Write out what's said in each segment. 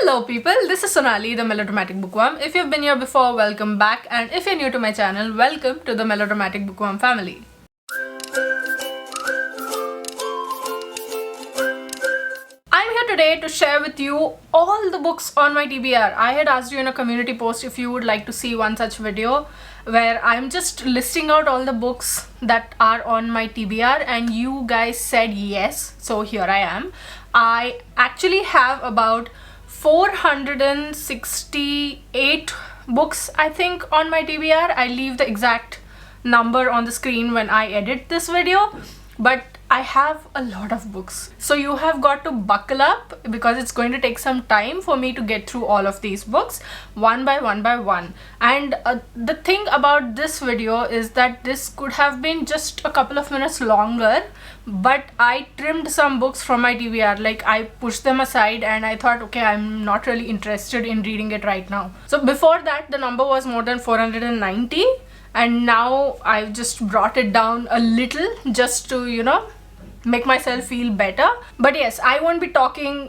Hello people, this is Sonali, the Melodramatic Bookworm. If you've been here before, welcome back, and if you're new to my channel, welcome to the Melodramatic Bookworm family. I'm here today to share with you all the books on my TBR. I had asked you in a community post if you would like to see one such video where I'm just listing out all the books that are on my TBR, and you guys said yes, so here I am. I actually have about 468 books, I think, on my TBR. I leave the exact number on the screen when I edit this video, but I have a lot of books. So you have got to buckle up because it's going to take some time for me to get through all of these books one by one. And the thing about this video is that this could have been just a couple of minutes longer, but I trimmed some books from my TBR. Like, I pushed them aside and I thought, okay, I'm not really interested in reading it right now. So before that, the number was more than 490. And now I've just brought it down a little just to, make myself feel better. But yes, I won't be talking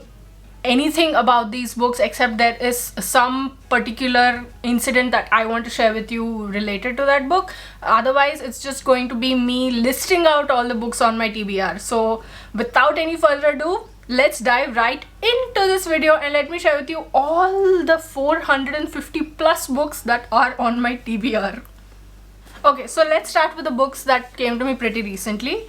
anything about these books except there is some particular incident that I want to share with you related to that book. Otherwise, it's just going to be me listing out all the books on my TBR. So without any further ado, let's dive right into this video and let me share with you all the 450 plus books that are on my TBR. Okay, so let's start with the books that came to me pretty recently.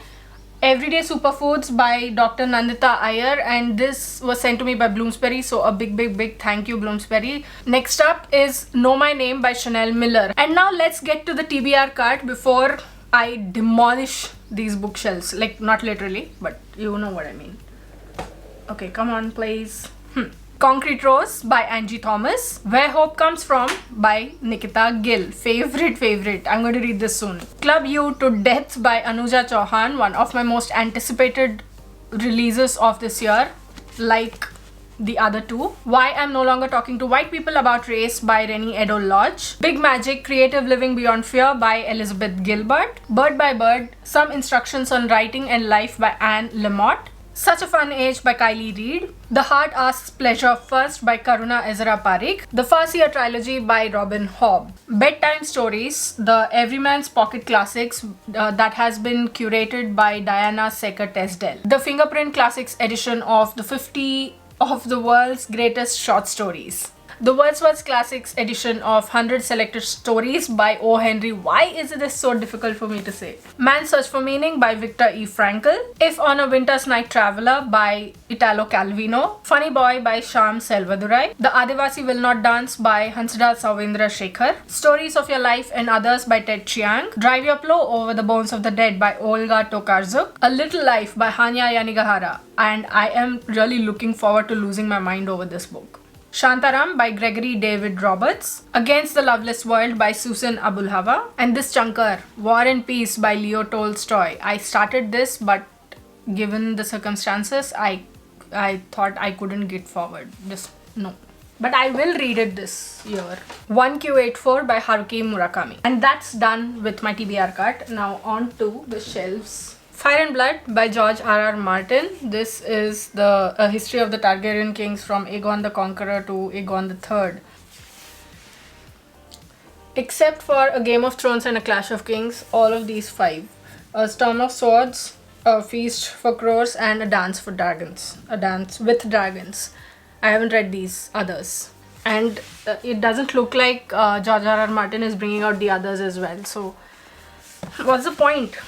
Everyday Superfoods by Dr. Nandita Iyer, and this was sent to me by Bloomsbury, so a big thank you, Bloomsbury. Next up is Know My Name by Chanel Miller. And now let's get to the TBR cart before I demolish these bookshelves. Like, not literally, but you know what I mean. Okay, come on, please. Concrete Rose by Angie Thomas. Where Hope Comes From by Nikita Gill. Favorite. I'm going to read this soon. Club You to Death by Anuja Chauhan. One of my most anticipated releases of this year, like the other two. Why I'm No Longer Talking to White People About Race by Rennie Edo Lodge. Big Magic, Creative Living Beyond Fear by Elizabeth Gilbert. Bird by Bird, Some Instructions on Writing and Life by Anne Lamott. Such a Fun Age by Kylie Reid. The Heart Asks Pleasure First by Karuna Ezra Parikh. The Farseer Trilogy by Robin Hobb. Bedtime Stories, the Everyman's Pocket Classics that has been curated by Diana Secker-Tesdell. The Fingerprint Classics edition of the 50 of the world's greatest short stories. The Wordsworth Classics edition of 100 Selected Stories by O. Henry. Why is this so difficult for me to say? Man's Search for Meaning by Viktor E. Frankl. If on a Winter's Night Traveler by Italo Calvino. Funny Boy by Shyam Selvadurai. The Adivasi Will Not Dance by Hansda Savindra Shekhar. Stories of Your Life and Others by Ted Chiang. Drive Your Plow Over the Bones of the Dead by Olga Tokarczuk. A Little Life by Hanya Yanagihara. And I am really looking forward to losing my mind over this book. Shantaram by Gregory David Roberts. Against the Loveless World by Susan Abulhava. And this chunker, War and Peace by Leo Tolstoy. I started this, but given the circumstances, I thought I couldn't get forward. Just no. But I will read it this year. 1Q84 by Haruki Murakami. And that's done with my TBR cart. Now on to the shelves. Fire and Blood by George R.R. Martin. This is the history of the Targaryen kings from Aegon the Conqueror to Aegon III. Except for A Game of Thrones and A Clash of Kings, all of these 5. A Storm of Swords, A Feast for Crows, and A Dance for Dragons. A Dance with Dragons. I haven't read these others. And it doesn't look like George R.R. Martin is bringing out the others as well. So, what's the point?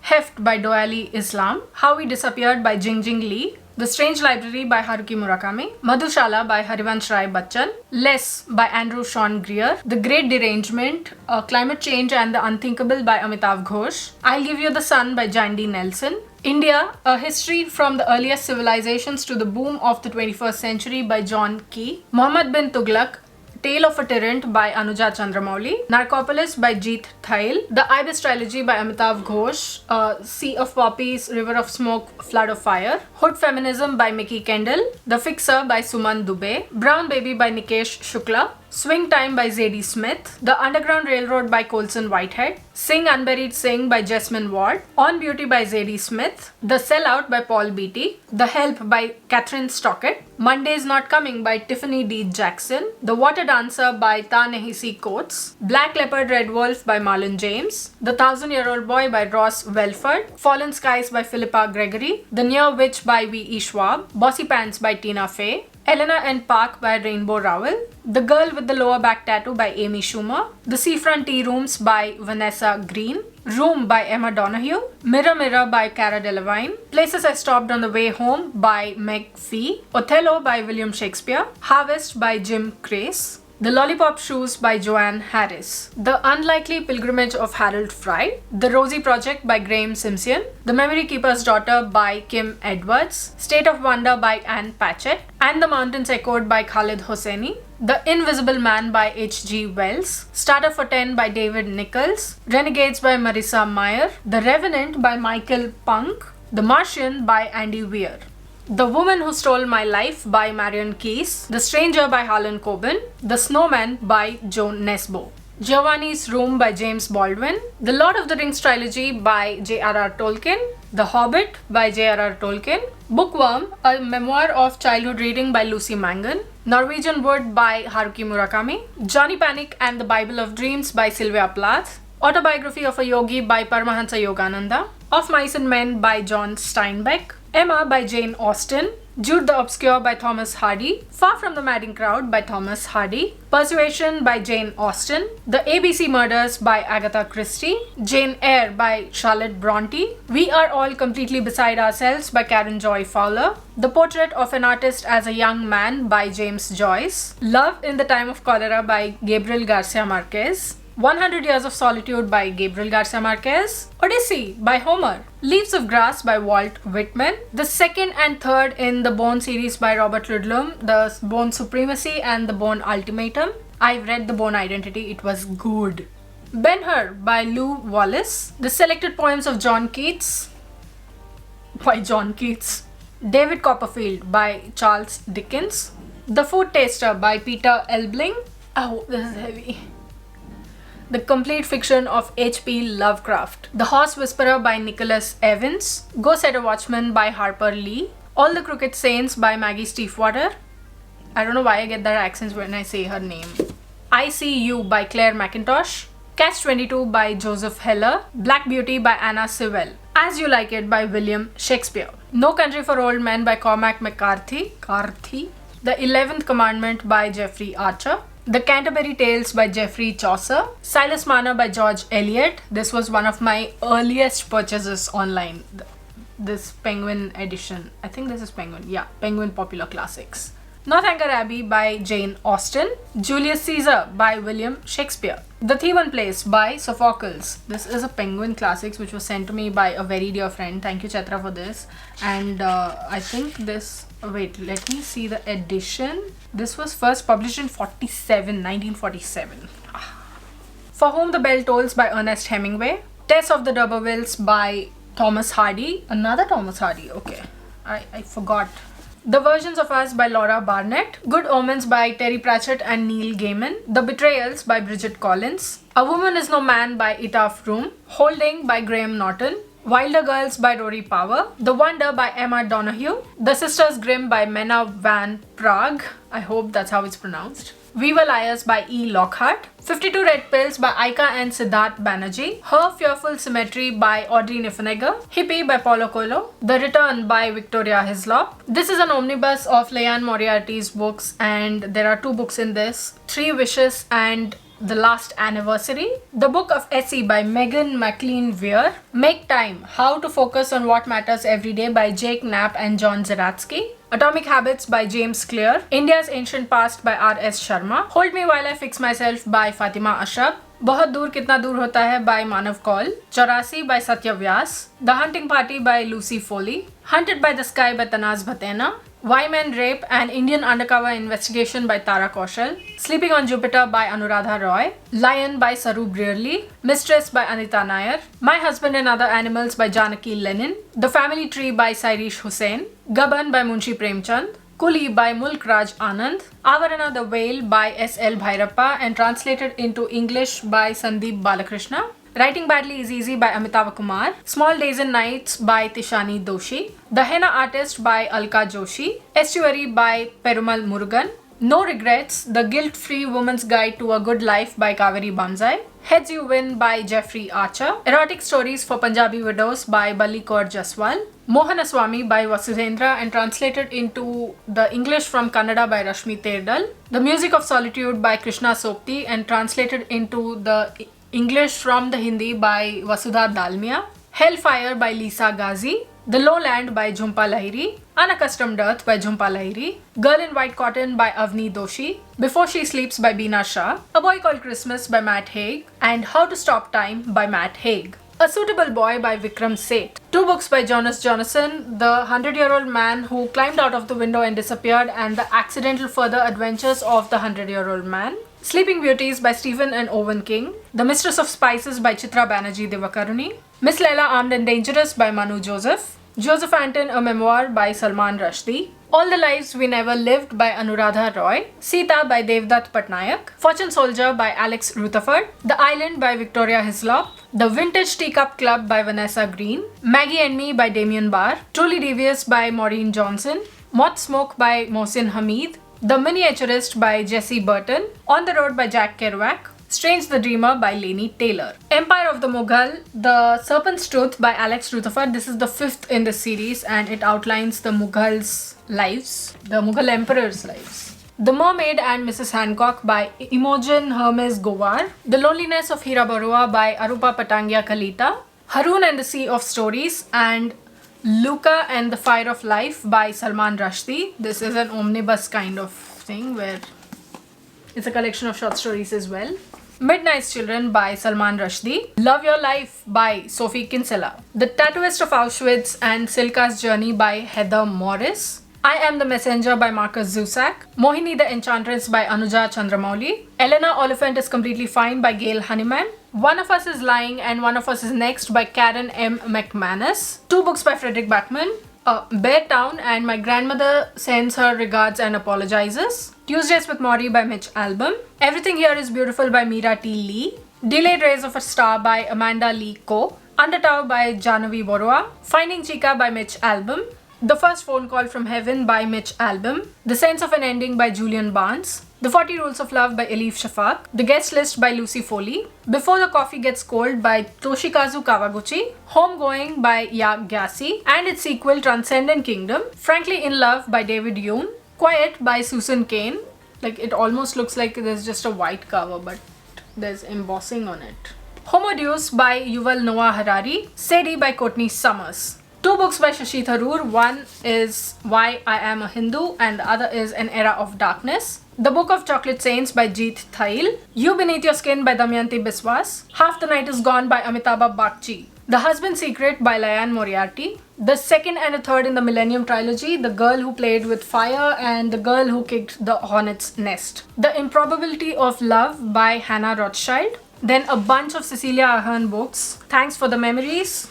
Heft by Doali Islam. How We Disappeared by Jingjing Lee. The Strange Library by Haruki Murakami. Madhushala by Harivansh Rai Bachchan. Less by Andrew Sean Greer. The Great Derangement, Climate Change and the Unthinkable by Amitav Ghosh. I'll Give You the Sun by Jandy Nelson. India, A History from the Earliest Civilizations to the Boom of the 21st Century by John Key. Muhammad bin Tughlaq, Tale of a Tyrant by Anuja Chandramouli. Narcopolis by Jeet Thail. The Ibis Trilogy by Amitav Ghosh. Sea of Poppies, River of Smoke, Flood of Fire. Hood Feminism by Mickey Kendall. The Fixer by Suman Dubey. Brown Baby by Nikesh Shukla. Swing Time by Zadie Smith, The Underground Railroad by Colson Whitehead, Sing Unburied Sing by Jessamine Ward, On Beauty by Zadie Smith, The Sellout by Paul Beatty, The Help by Catherine Stockett, Monday's Not Coming by Tiffany D. Jackson, The Water Dancer by Ta-Nehisi Coates, Black Leopard Red Wolf by Marlon James, The Thousand-Year-Old Boy by Ross Welford, Fallen Skies by Philippa Gregory, The Near Witch by V.E. Schwab, Bossy Pants by Tina Fey, Elena and Park by Rainbow Rowell, The Girl with the Lower Back Tattoo by Amy Schumer, The Seafront Tea Rooms by Vanessa Green, Room by Emma Donoghue, Mirror Mirror by Cara Delevingne, Places I Stopped on the Way Home by Meg Fee, Othello by William Shakespeare, Harvest by Jim Crace, The Lollipop Shoes by Joanne Harris, The Unlikely Pilgrimage of Harold Fry, The Rosie Project by Graham Simpson, The Memory Keeper's Daughter by Kim Edwards, State of Wonder by Anne Patchett, And the Mountains Echoed by Khalid Hosseini, The Invisible Man by H.G. Wells, Starter for 10 by David Nichols, Renegades by Marissa Meyer, The Revenant by Michael Punk, The Martian by Andy Weir, The Woman Who Stole My Life by Marion Keyes, The Stranger by Harlan Coben, The Snowman by Joan Nesbo, Giovanni's Room by James Baldwin, The Lord of the Rings Trilogy by J.R.R. Tolkien, The Hobbit by J.R.R. Tolkien, Bookworm, a memoir of childhood reading by Lucy Mangan, Norwegian Wood by Haruki Murakami, Johnny Panic and the Bible of Dreams by Sylvia Plath, Autobiography of a Yogi by Paramahansa Yogananda, Of Mice and Men by John Steinbeck, Emma by Jane Austen, Jude the Obscure by Thomas Hardy, Far from the Madding Crowd by Thomas Hardy, Persuasion by Jane Austen, The ABC Murders by Agatha Christie, Jane Eyre by Charlotte Bronte, We Are All Completely Beside Ourselves by Karen Joy Fowler, The Portrait of an Artist as a Young Man by James Joyce, Love in the Time of Cholera by Gabriel Garcia Marquez, 100 Years of Solitude by Gabriel Garcia Marquez, Odyssey by Homer, Leaves of Grass by Walt Whitman, the second and third in the Bourne series by Robert Ludlum, The Bourne Supremacy and The Bourne Ultimatum. I've read The Bourne Identity, it was good. Ben-Hur by Lou Wallace, The Selected Poems of John Keats by John Keats, David Copperfield by Charles Dickens, The Food Taster by Peter Elbling. Oh, this is heavy. The Complete Fiction of H.P. Lovecraft, The Horse Whisperer by Nicholas Evans, Go Set a Watchman by Harper Lee, All the Crooked Saints by Maggie Stiefvater. I don't know why I get that accent when I say her name. I See You by Claire McIntosh, Catch-22 by Joseph Heller, Black Beauty by Anna Sewell, As You Like It by William Shakespeare, No Country for Old Men by Cormac McCarthy, The 11th Commandment by Jeffrey Archer, The Canterbury Tales by Geoffrey Chaucer, Silas Marner by George Eliot. This was one of my earliest purchases online. This Penguin edition. I think this is Penguin. Yeah, Penguin Popular Classics. Northanger Abbey by Jane Austen, Julius Caesar by William Shakespeare, The Theban Place by Sophocles. This is a Penguin Classics which was sent to me by a very dear friend. Thank you, Chatra, for this. And I think this... Wait, let me see the edition. This was first published in 1947. For Whom the Bell Tolls by Ernest Hemingway, Tess of the D'Urbervilles by Thomas Hardy. Another Thomas Hardy, okay. I forgot. The Versions of Us by Laura Barnett, Good Omens by Terry Pratchett and Neil Gaiman, The Betrayals by Bridget Collins, A Woman Is No Man by Ita Froome, Holding by Graham Norton, Wilder Girls by Rory Power, The Wonder by Emma Donoghue, The Sisters Grimm by Mena Van Prague, I hope that's how it's pronounced, Viva Liars by E. Lockhart, 52 Red Pills by Aika and Siddharth Banerjee, Her Fearful Symmetry by Audrey Niffenegger, Hippie by Paulo Coelho, The Return by Victoria Hislop. This is an omnibus of Leanne Moriarty's books, and there are 2 books in this, 3 Wishes and The Last Anniversary, The Book of Essie by Megan McLean Weir, Make Time, How to Focus on What Matters Every Day by Jake Knapp and John Zeratsky, Atomic Habits by James Clear, India's Ancient Past by R.S. Sharma, Hold Me While I Fix Myself by Fatima Ashraf, बहुत दूर कितना दूर होता है by Manav Kaul, 84 by Satya Vyas, The Hunting Party by Lucy Foley, Hunted by the Sky by Tanaz Bhatena, Why Men Rape, An Indian Undercover Investigation by Tara Kaushal, Sleeping on Jupiter by Anuradha Roy, Lion by Saru Brearley, Mistress by Anita Nair, My Husband and Other Animals by Janaki Lenin, The Family Tree by Sairish Hussain, Gaban by Munshi Premchand, Kuli by Mulk Raj Anand, Avarana the Whale by S.L. Bhairappa and translated into English by Sandeep Balakrishna. Writing Badly is Easy by Amitabh Kumar, Small Days and Nights by Tishani Doshi, The Henna Artist by Alka Joshi, Estuary by Perumal Murugan, No Regrets, The Guilt-Free Woman's Guide to a Good Life by Kaveri Banzai, Heads You Win by Jeffrey Archer, Erotic Stories for Punjabi Widows by Balli Kaur Jaswal, Mohanaswamy by Vasudhendra and translated into the English from Kannada by Rashmi Terdal, The Music of Solitude by Krishna Sopti and translated into the English from the Hindi by Vasudha Dalmia, Hellfire by Lisa Ghazi, The Lowland by Jhumpa Lahiri, Unaccustomed Earth by Jhumpa Lahiri, Girl in White Cotton by Avni Doshi, Before She Sleeps by Beena Shah, A Boy Called Christmas by Matt Haig, and How to Stop Time by Matt Haig. A Suitable Boy by Vikram Seth. 2 books by Jonas Jonasson, The 100-Year-Old Man Who Climbed Out of the Window and Disappeared and the Accidental Further Adventures of the 100-Year-Old Man. Sleeping Beauties by Stephen and Owen King, The Mistress of Spices by Chitra Banerjee Divakaruni, Miss Laila Armed and Dangerous by Manu Joseph, Joseph Anton, A Memoir by Salman Rushdie, All the Lives We Never Lived by Anuradha Roy, Sita by Devdutt Patnaik, Fortune Soldier by Alex Rutherford, The Island by Victoria Hislop, The Vintage Teacup Club by Vanessa Green, Maggie and Me by Damien Barr, Truly Devious by Maureen Johnson, Moth Smoke by Mohsin Hamid, The Miniaturist by Jesse Burton, On the Road by Jack Kerouac, Strange the Dreamer by Laini Taylor. Empire of the Mughal, The Serpent's Tooth by Alex Rutherford. This is the 5th in the series and it outlines the Mughals' lives, the Mughal emperor's lives. The Mermaid and Mrs. Hancock by Imogen Hermes Gowar, The Loneliness of Hira Barua by Arupa Patangia Kalita, Haroon and the Sea of Stories, and Luca and the Fire of Life by Salman Rushdie. This is an omnibus kind of thing where it's a collection of short stories as well. Midnight's Children by Salman Rushdie, Love Your Life by Sophie Kinsella, The Tattooist of Auschwitz and Silka's Journey by Heather Morris, I Am the Messenger by Marcus Zusak, Mohini the Enchantress by Anuja Chandramouli, Elena Oliphant is Completely Fine by Gail Honeyman, One of Us is Lying and One of Us is Next by Karen M. McManus, 2 books by Frederick Backman, Bear Town and My Grandmother Sends Her Regards and Apologizes, Tuesdays with Maury by Mitch Albom, Everything Here is Beautiful by Meera T. Lee, Delayed Rays of a Star by Amanda Lee Coe, Undertow by Jahnavi Borua, Finding Chica by Mitch Albom, The First Phone Call from Heaven by Mitch Albom, The Sense of an Ending by Julian Barnes, The 40 Rules of Love by Elif Shafak, The Guest List by Lucy Foley, Before the Coffee Gets Cold by Toshikazu Kawaguchi, Homegoing by Yak Gyasi, and its sequel Transcendent Kingdom, Frankly in Love by David Yoon, Quiet by Susan Cain. Like it almost looks like there's just a white cover but there's embossing on it. Homo Deus by Yuval Noah Harari, Sadie by Courtney Summers. 2 books by Shashi Tharoor. One is Why I Am a Hindu and the other is An Era of Darkness. The Book of Chocolate Saints by Jeet Thail. You Beneath Your Skin by Damayanti Biswas. Half the Night is Gone by Amitabh Bakshi. The Husband's Secret by Liane Moriarty. The second and a third in the Millennium Trilogy, The Girl Who Played with Fire and The Girl Who Kicked the Hornet's Nest. The Improbability of Love by Hannah Rothschild. Then a bunch of Cecilia Ahern books. Thanks for the Memories,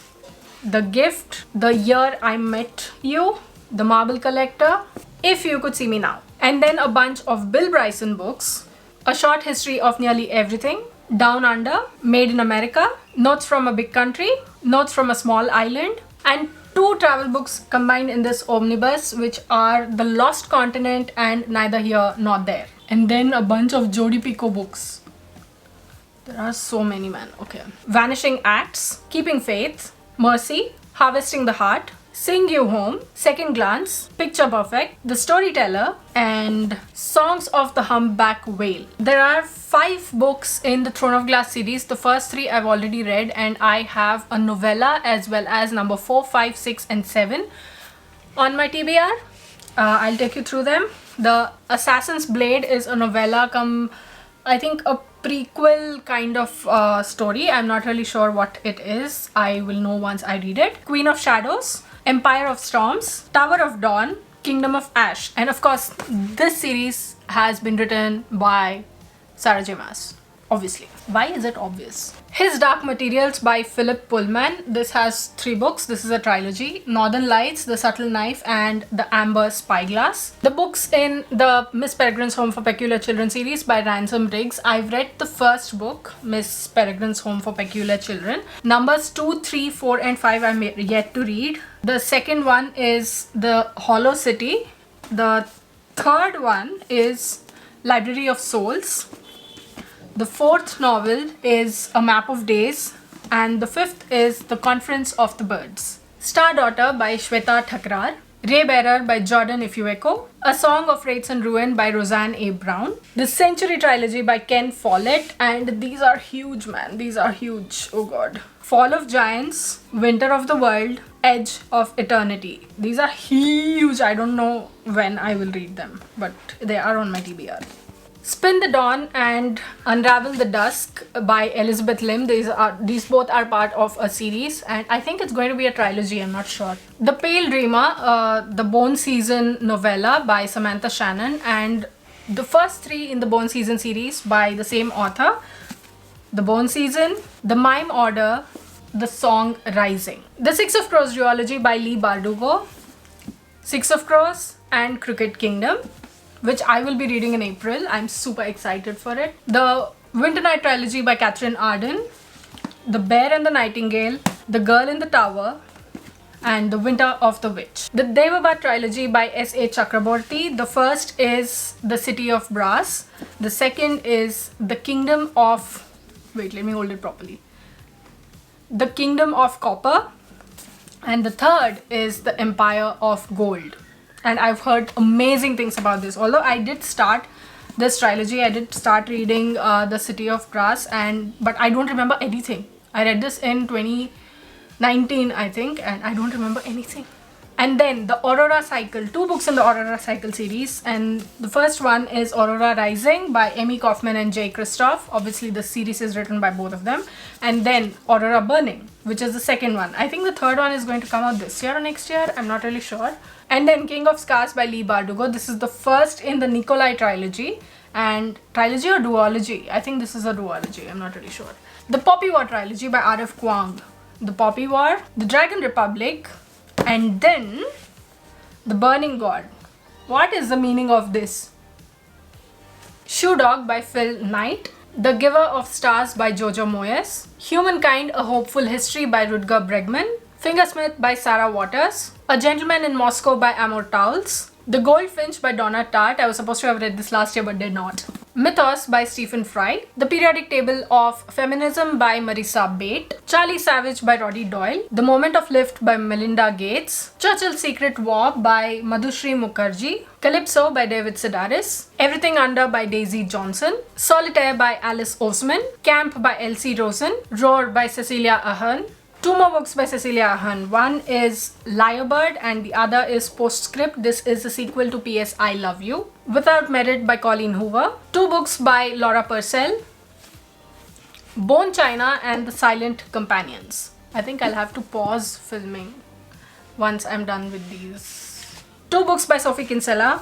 The Gift, The Year I Met You, The Marble Collector, If You Could See Me Now. And then a bunch of Bill Bryson books, A Short History of Nearly Everything, Down Under, Made in America, Notes from a Big Country, Notes from a Small Island, and 2 travel books combined in this omnibus, which are The Lost Continent and Neither Here Nor There. And then a bunch of Jodi Picoult books. There are so many, man. Okay. Vanishing Acts, Keeping Faith, Mercy, Harvesting the Heart, Sing You Home, Second Glance, Picture Perfect, The Storyteller, and Songs of the Humpback Whale. There are 5 books in the Throne of Glass series. The first 3 I've already read and I have a novella as well as number 4, 5, 6 and 7 on my TBR. I'll take you through them. The Assassin's Blade is a novella I think a prequel kind of story. I'm not really sure what it is. I will know once I read it. Queen of Shadows, Empire of Storms, Tower of Dawn, Kingdom of Ash. And of course, this series has been written by Sarah J. Maas. obviously. Why is it obvious? His Dark Materials by Philip Pullman. This has 3 books. This is a trilogy. Northern Lights, The Subtle Knife, and The Amber Spyglass. The books in the Miss Peregrine's Home for Peculiar Children series by Ransom Riggs. I've read the first book, Miss Peregrine's Home for Peculiar Children. Numbers 2, 3, 4, and 5 I'm yet to read. The second one is The Hollow City. The third one is Library of Souls. The fourth novel is A Map of Days, and the fifth is The Conference of the Birds. Star Daughter by Shweta Thakrar. Ray Bearer by Jordan Ifueko. A Song of Wraiths and Ruin by Roseanne A. Brown. The Century Trilogy by Ken Follett, and these are huge, man. These are huge. Oh god. Fall of Giants, Winter of the World, Edge of Eternity. These are huge. I don't know when I will read them, but they are on my TBR. Spin the Dawn and Unravel the Dusk by Elizabeth Lim. These both are part of a series, and I think it's going to be a trilogy, I'm not sure. The Pale Dreamer, the Bone Season novella by Samantha Shannon, and the first 3 in the Bone Season series by the same author. The Bone Season, The Mime Order, The Song Rising. The Six of Crows duology by Leigh Bardugo. Six of Crows and Crooked Kingdom, which I will be reading in April. I'm super excited for it. The Winter Night Trilogy by Catherine Arden. The Bear and the Nightingale, The Girl in the Tower, and The Winter of the Witch. The Devabad Trilogy by S.A. Chakraborty. The first is The City of Brass. The second is The Kingdom of... Wait, let me hold it properly. The Kingdom of Copper. And the third is The Empire of Gold. And I've heard amazing things about this. Although I did start this trilogy, I did start reading The City of Brass, but I don't remember anything. I read this in 2019, I think, and I don't remember anything. And then the Aurora Cycle, 2 books in the Aurora Cycle series, and the first one is Aurora Rising by Amy Kaufman and Jay Kristoff. Obviously the series is written by both of them. And then Aurora Burning, which is the second one. I think the third one is going to come out this year or next year, I'm not really sure. And then King of Scars by Leigh Bardugo. This is the first in the Nikolai trilogy. And trilogy or duology? I think this is a duology, I'm not really sure. The Poppy War trilogy by R.F. Kuang. The Poppy War, The Dragon Republic, and then The Burning God. What is the meaning of this? Shoe Dog by Phil Knight. The Giver of Stars by Jojo Moyes. Humankind, A Hopeful History by Rutger Bregman. Fingersmith by Sarah Waters. A Gentleman in Moscow by Amor Towles. The Goldfinch by Donna Tartt. I was supposed to have read this last year but did not. Mythos by Stephen Fry. The Periodic Table of Feminism by Marissa Bate. Charlie Savage by Roddy Doyle. The Moment of Lift by Melinda Gates. Churchill's Secret War by Madhushri Mukherjee. Calypso by David Sedaris. Everything Under by Daisy Johnson. Solitaire by Alice Oseman. Camp by Elsie Rosen. Roar by Cecilia Ahern. 2 more books by Cecilia Ahern. One is Lyrebird and the other is Postscript. This is a sequel to P.S. I Love You. Without Merit by Colleen Hoover. 2 books by Laura Purcell. Bone China and The Silent Companions. I think I'll have to pause filming once I'm done with these. 2 books by Sophie Kinsella.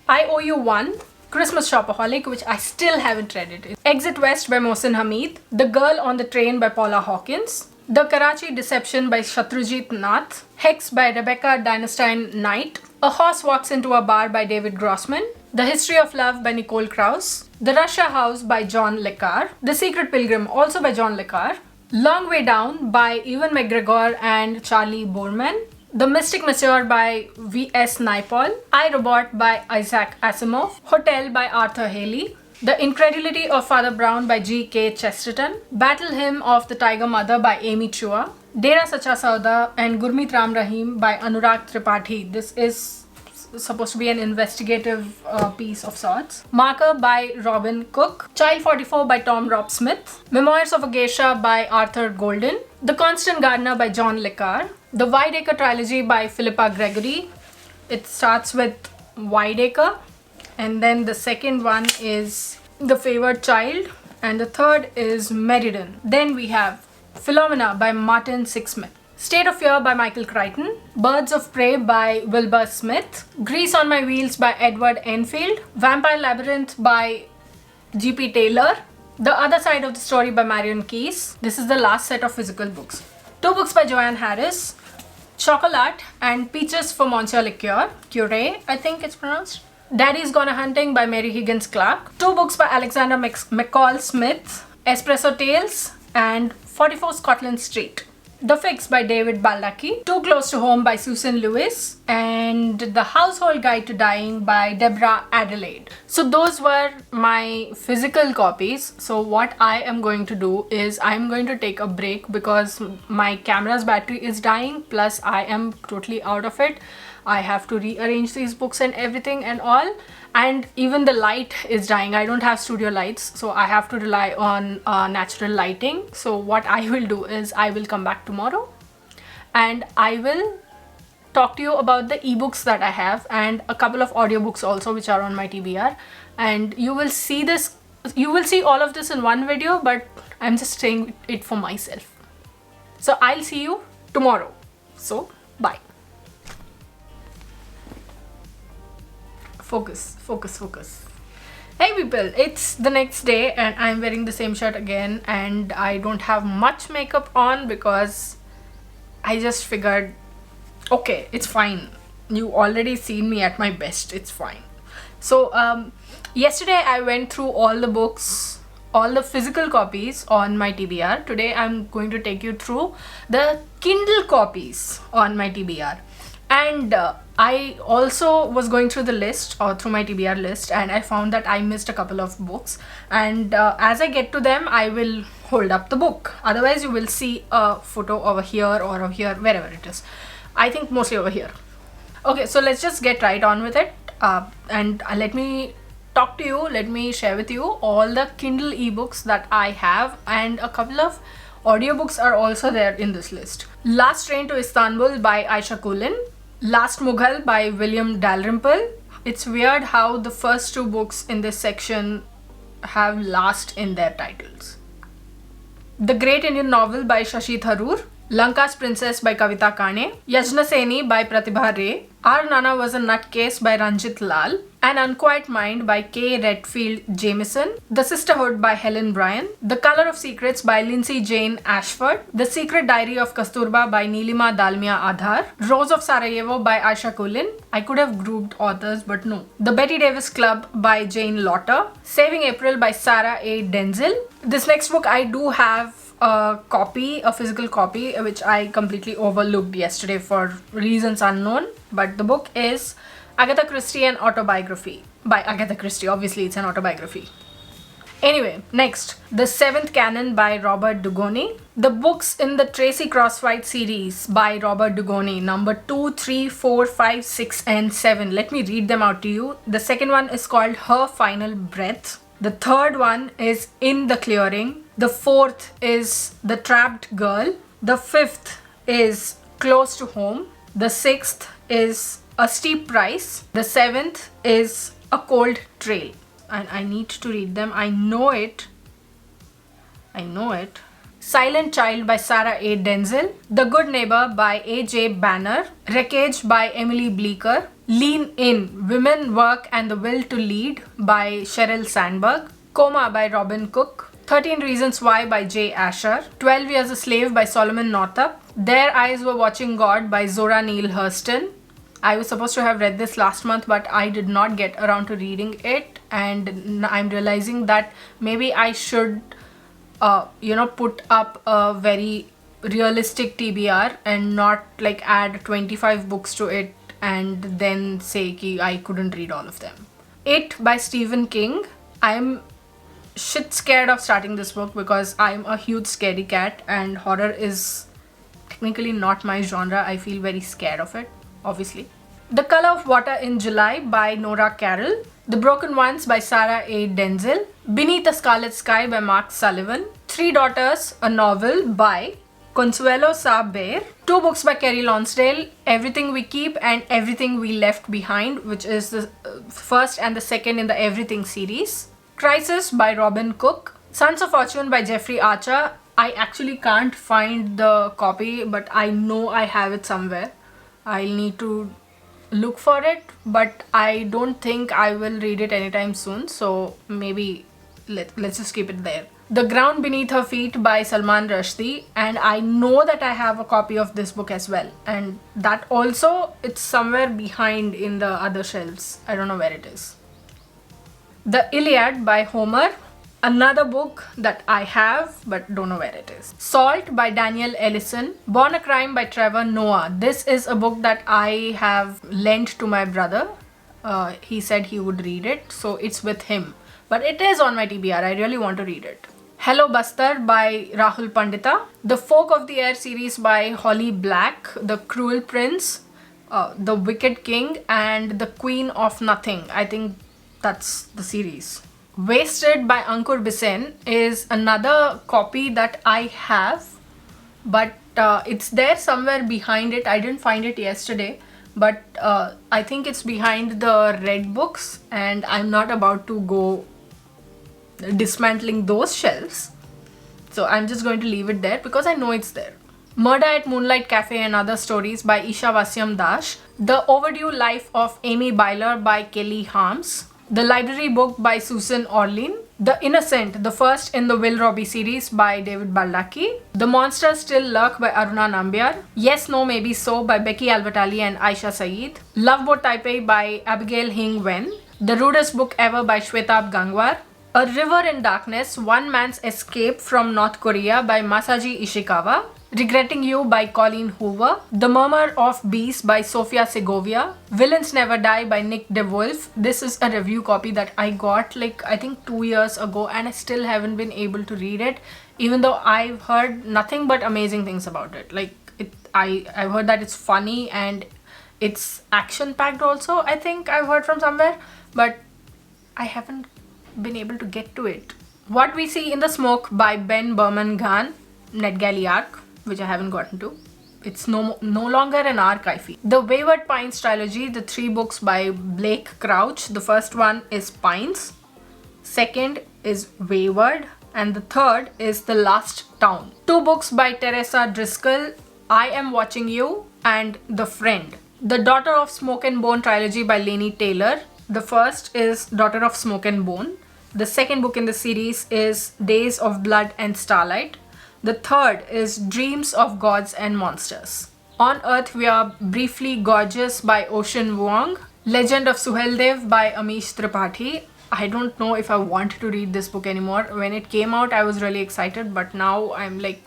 I Owe You One. Christmas Shopaholic, which I still haven't read it. Exit West by Mohsin Hamid. The Girl on the Train by Paula Hawkins. The Karachi Deception by Shatrujit Nath. Hex by Rebecca Dynastine Knight. A Horse Walks Into a Bar by David Grossman. The History of Love by Nicole Krauss. The Russia House by John Le Carre. The Secret Pilgrim, also by John Le Carre. Long Way Down by Ewan McGregor and Charlie Boorman. The Mystic Monsieur by V.S. Naipaul. I, Robot by Isaac Asimov. Hotel by Arthur Haley. The Incredulity of Father Brown by G.K. Chesterton. Battle Hymn of the Tiger Mother by Amy Chua. Dera Sacha Sauda and Gurmeet Ram Rahim by Anurag Tripathi. This is supposed to be an investigative piece of sorts. Marker by Robin Cook. Child 44 by Tom Rob Smith. Memoirs of a Geisha by Arthur Golden. The Constant Gardener by John Le Carre. The Wideacre Trilogy by Philippa Gregory. It starts with Wideacre. And then the second one is The Favored Child. And the third is Meriden. Then we have Phenomena by Martin Sixsmith. State of Fear by Michael Crichton. Birds of Prey by Wilbur Smith. Grease on My Wheels by Edward Enfield. Vampire Labyrinth by G.P. Taylor. The Other Side of the Story by Marion Keyes. This is the last set of physical books. 2 books by Joanne Harris. Chocolat and Peaches for Monsieur Liqueur. Curé, I think it's pronounced. Daddy's Gone Hunting by Mary Higgins Clark. 2 books by Alexander McCall Smith. Espresso Tales and 44 Scotland Street. The Fix by David Baldacci, Too Close to Home by Susan Lewis, and The Household Guide to Dying by Deborah Adelaide. So those were my physical copies. So what I am going to do is I'm going to take a break because my camera's battery is dying, plus I am totally out of it. I have to rearrange these books and everything and all, and even the light is dying. I don't have studio lights, so I have to rely on natural lighting. So what I will do is I will come back tomorrow and I will talk to you about the ebooks that I have and a couple of audiobooks also which are on my TBR, and you will see all of this in one video, but I'm just saying it for myself. So I'll see you tomorrow. So bye. Focus. Hey people, it's the next day and I'm wearing the same shirt again, and I don't have much makeup on because I just figured, okay, it's fine. You already seen me at my best, it's fine. So yesterday I went through all the books, all the physical copies on my TBR. Today I'm going to take you through the Kindle copies on my TBR. And I also was going through the list or through my TBR list, and I found that I missed a couple of books, and as I get to them I will hold up the book. Otherwise you will see a photo over here or over here, wherever it is. I think mostly over here. Okay, so let's just get right on with it, and let me talk to you, let me share with you all the Kindle ebooks that I have, and a couple of audiobooks are also there in this list. Last Train to Istanbul by Aisha Kulin. Last Mughal by William Dalrymple. It's weird how the first 2 books in this section have last in their titles. The Great Indian Novel by Shashi Tharoor. Lanka's Princess by Kavita Kane. Yajnaseni by Pratibha Ray. Our Nana Was a Nutcase by Ranjit Lal. An Unquiet Mind by K. Redfield Jamison. The Sisterhood by Helen Bryan. The Color of Secrets by Lindsay Jane Ashford. The Secret Diary of Kasturba by Nilima Dalmia Adhar. Rose of Sarajevo by Aisha Kulin. I could have grouped authors, but no. The Betty Davis Club by Jane Lauter. Saving April by Sarah A. Denzel. This next book I do have a physical copy, which I completely overlooked yesterday for reasons unknown. But the book is Agatha Christie, an autobiography by Agatha Christie. Obviously, it's an autobiography. Anyway, next, The Seventh Canon by Robert Dugoni. The books in the Tracy Crosswhite series by Robert Dugoni, number 2, 3, 4, 5, 6, and 7. Let me read them out to you. The second one is called Her Final Breath. The third one is In the Clearing. The fourth is The Trapped Girl. The fifth is Close to Home. The sixth is A Steep Price. The seventh is A Cold Trail. And I need to read them. I know it. Silent Child by Sarah A. Denzel. The Good Neighbor by A.J. Banner. Wreckage by Emily Bleeker. Lean In, Women, Work and the Will to Lead by Sheryl Sandberg. Coma by Robin Cook. 13 Reasons Why by Jay Asher. 12 Years a Slave by Solomon Northup. Their Eyes Were Watching God by Zora Neale Hurston. I was supposed to have read this last month, but I did not get around to reading it, and I'm realizing that maybe I should put up a very realistic TBR and not like add 25 books to it and then say ki I couldn't read all of them. It by Stephen King. I'm shit scared of starting this book because I'm a huge scaredy cat and horror is technically not my genre. I feel very scared of it, obviously. The Color of Water in July by Nora Carroll. The Broken Ones by Sarah A. Denzel. Beneath a Scarlet Sky by Mark Sullivan. Three Daughters, a novel by Consuelo Sa-Bear. 2 books by Kerry Lonsdale, Everything We Keep and Everything We Left Behind, which is the first and the second in the Everything series. Crisis by Robin Cook. Sons of Fortune by Jeffrey Archer. I actually can't find the copy, but I know I have it somewhere. I'll need to look for it, but I don't think I will read it anytime soon, so maybe let's just keep it there. The Ground Beneath Her Feet by Salman Rushdie, and I know that I have a copy of this book as well, and that also, it's somewhere behind in the other shelves. I don't know where it is. The Iliad by Homer, another book that I have but don't know where it is. Salt by Daniel Ellison. Born a Crime by Trevor Noah. This is a book that I have lent to my brother. He said he would read it, so it's with him. But it is on my TBR. I really want to read it. Hello Bastar by Rahul Pandita. The Folk of the Air series by Holly Black. The Cruel Prince, The Wicked King, and The Queen of Nothing. I think that's the series. Wasted by Ankur Bisen is another copy that I have, but it's there somewhere behind it. I didn't find it yesterday, but I think it's behind the red books, and I'm not about to go dismantling those shelves, so I'm just going to leave it there because I know it's there. Murder at Moonlight Cafe and Other Stories by Isha Vasyam Dash. The Overdue Life of Amy Byler by Kelly Harms. The Library Book by Susan Orlean. The Innocent, the first in the Will Robbie series by David Baldacci. The Monsters Still Lurk by Aruna Nambiar. Yes, No, Maybe So by Becky Albertalli and Aisha Saeed. Love Boat Taipei by Abigail Hing Wen. The Rudest Book Ever by Shwetab Gangwar. A River in Darkness, One Man's Escape from North Korea by Masaji Ishikawa. Regretting You by Colleen Hoover. The Murmur of Bees by Sofia Segovia. Villains Never Die by Nick DeWolf. This is a review copy that I got like I think 2 years ago, and I still haven't been able to read it, even though I've heard nothing but amazing things about it. Like I've heard that it's funny and it's action packed also, I think I've heard from somewhere, but I haven't been able to get to it. What We See in the Smoke by Ben Berman-Ghan, NetGalley arc, which I haven't gotten to. It's no longer an arc, I feel. The Wayward Pines trilogy, the 3 books by Blake Crouch. The first one is Pines, second is Wayward, and the third is The Last Town. 2 books by Teresa Driscoll, I Am Watching You and The Friend. The Daughter of Smoke and Bone trilogy by Laini Taylor. The first is Daughter of Smoke and Bone. The second book in the series is Days of Blood and Starlight. The third is Dreams of Gods and Monsters. On Earth We Are Briefly Gorgeous by Ocean Vuong. Legend of Suheldev by Amish Tripathi. I don't know if I want to read this book anymore. When it came out, I was really excited, but now I'm like...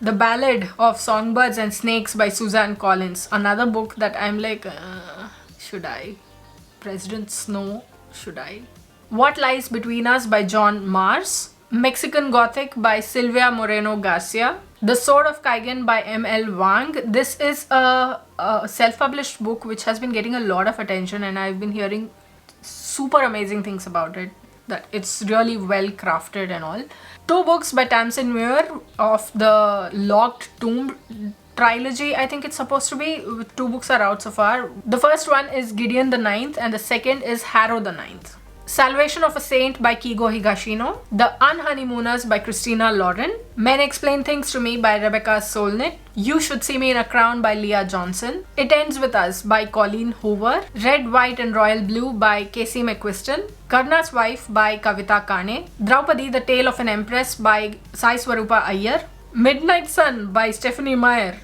The Ballad of Songbirds and Snakes by Suzanne Collins. Another book that I'm like, should I? President Snow, should I? What Lies Between Us by John Mars. Mexican Gothic by Silvia Moreno Garcia. The Sword of Kaigen by M.L. Wang. This is a self-published book which has been getting a lot of attention, and I've been hearing super amazing things about it. That it's really well crafted and all. 2 books by Tamsin Muir of the Locked Tomb trilogy, I think it's supposed to be. 2 books are out so far. The first one is Gideon the Ninth and the second is Harrow the Ninth. Salvation of a Saint by Kigo Higashino. The Unhoneymooners by Christina Lauren. Men Explain Things to Me by Rebecca Solnit. You Should See Me in a Crown by Leah Johnson. It Ends With Us by Colleen Hoover. Red, White and Royal Blue by Casey McQuiston. Karna's Wife by Kavita Kane. Draupadi, The Tale of an Empress by Sai Swarupa Iyer. Midnight Sun by Stephanie Meyer.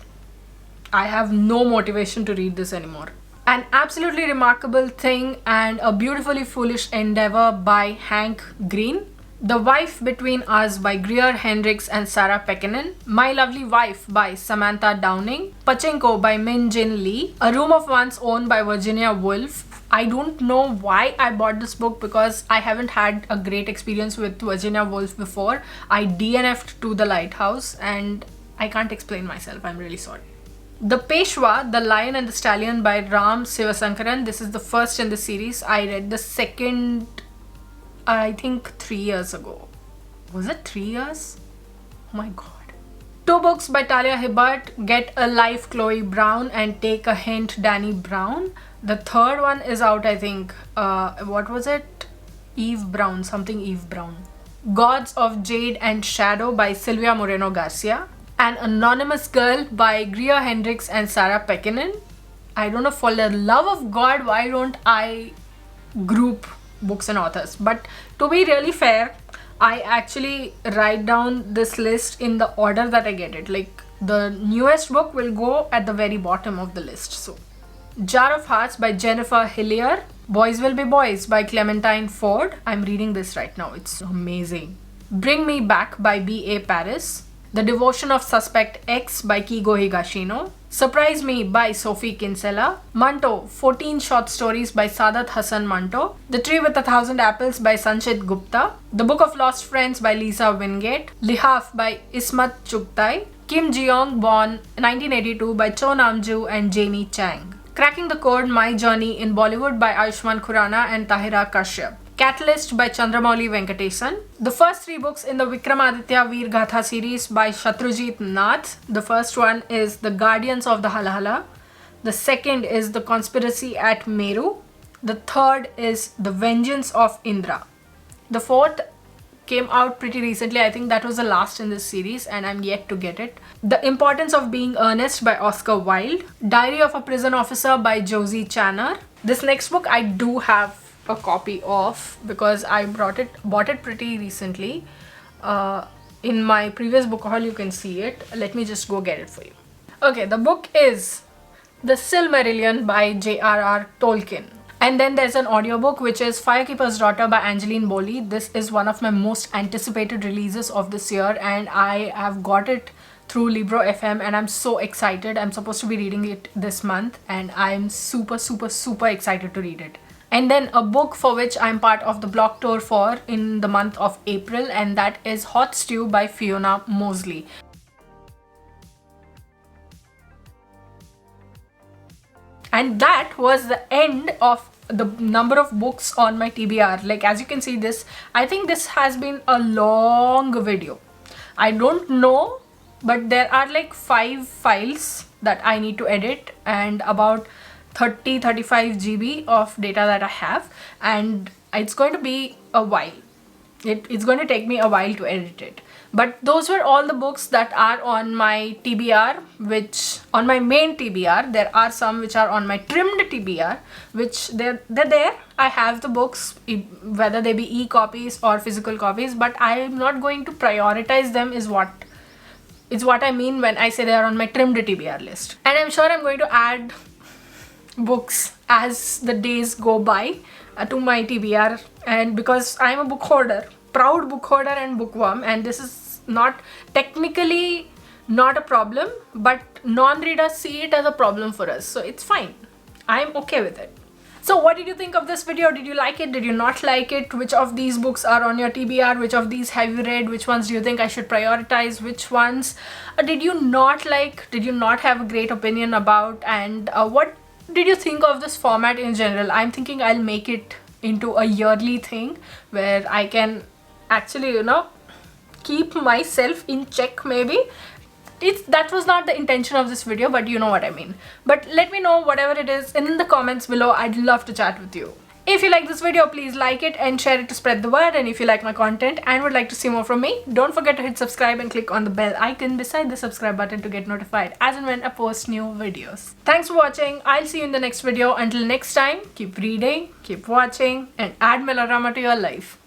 I have no motivation to read this anymore. An Absolutely Remarkable Thing and a Beautifully Foolish Endeavor by Hank Green. The Wife Between Us by Greer Hendricks and Sarah Pekkanen. My Lovely Wife by Samantha Downing. Pachinko by Min Jin Lee. A Room of One's Own by Virginia Woolf. I don't know why I bought this book because I haven't had a great experience with Virginia Woolf before. I DNF'd to The Lighthouse and I can't explain myself. I'm really sorry. The Peshwa, The Lion and the Stallion by Ram Sivasankaran. This is the first in the series. I read the second, I think 3 years ago. Was it 3 years? Oh my god. 2 books by Talia Hibbert, Get a Life Chloe Brown and Take a Hint Danny Brown. The third one is out, I think. What was it? Eve Brown, something Eve Brown. Gods of Jade and Shadow by Silvia Moreno Garcia. An Anonymous Girl by Greer Hendricks and Sarah Pekkanen. I don't know, for the love of God, why don't I group books and authors? But to be really fair, I actually write down this list in the order that I get it. Like the newest book will go at the very bottom of the list. So Jar of Hearts by Jennifer Hillier. Boys Will Be Boys by Clementine Ford. I'm reading this right now. It's amazing. Bring Me Back by B.A. Paris. The Devotion of Suspect X by Kigo Higashino. Surprise Me by Sophie Kinsella. Manto, 14 short stories by Sadat Hassan Manto. The Tree with 1,000 Apples by Sanchit Gupta. The Book of Lost Friends by Lisa Wingate. Lihaf by Ismat Chugtai. Kim Jeong, born 1982 by Cho Namju and Jamie Chang. Cracking the Code, My Journey in Bollywood by Ayushmann Khurrana and Tahira Kashyap. Catalyst by Chandramouli Venkatesan. The first 3 books in the Vikramaditya Veer Gatha series by Shatrujit Nath. The first one is The Guardians of the Halahala. The second is The Conspiracy at Meru. The third is The Vengeance of Indra. The fourth came out pretty recently. I think that was the last in this series and I'm yet to get it. The Importance of Being Earnest by Oscar Wilde. Diary of a Prison Officer by Josie Channer. This next book I do have a copy of because I bought it pretty recently. In my previous book haul you can see it. Let me just go get it for you. Okay, the book is The Silmarillion by J.R.R. Tolkien. And then there's an audiobook which is Firekeeper's Daughter by Angeline Boley. This is one of my most anticipated releases of this year and I have got it through Libro FM and I'm so excited. I'm supposed to be reading it this month and I'm super excited to read it. And then a book for which I'm part of the blog tour for in the month of April, and that is Hot Stew by Fiona Mosley. And that was the end of the number of books on my TBR. Like as you can see this, I think this has been a long video. I don't know, but there are like 5 files that I need to edit and about 30-35 GB of data that I have, and it's going to be a while. It's going to take me a while to edit it. But those were all the books that are on my TBR, which on my main TBR. There are some which are on my trimmed TBR, which they're there. I have the books, whether they be e-copies or physical copies, but I am not going to prioritize them is what I mean when I say they are on my trimmed TBR list. And I'm sure I'm going to add books as the days go by to my TBR, and because I'm a book hoarder, proud book hoarder and bookworm, and this is not technically not a problem, but non-readers see it as a problem for us, so it's fine. I'm okay with it. So what did you think of this video? Did you like it? Did you not like it? Which of these books are on your TBR? Which of these have you read? Which ones do you think I should prioritize? Which ones did you not like? Did you not have a great opinion about? And what did you think of this format in general? I'm thinking I'll make it into a yearly thing where I can actually, keep myself in check maybe. That was not the intention of this video, but you know what I mean. But let me know whatever it is in the comments below. I'd love to chat with you. If you like this video, please like it and share it to spread the word. And if you like my content and would like to see more from me, don't forget to hit subscribe and click on the bell icon beside the subscribe button to get notified as and when I post new videos. Thanks for watching. I'll see you in the next video. Until next time, keep reading, keep watching, and add melodrama to your life.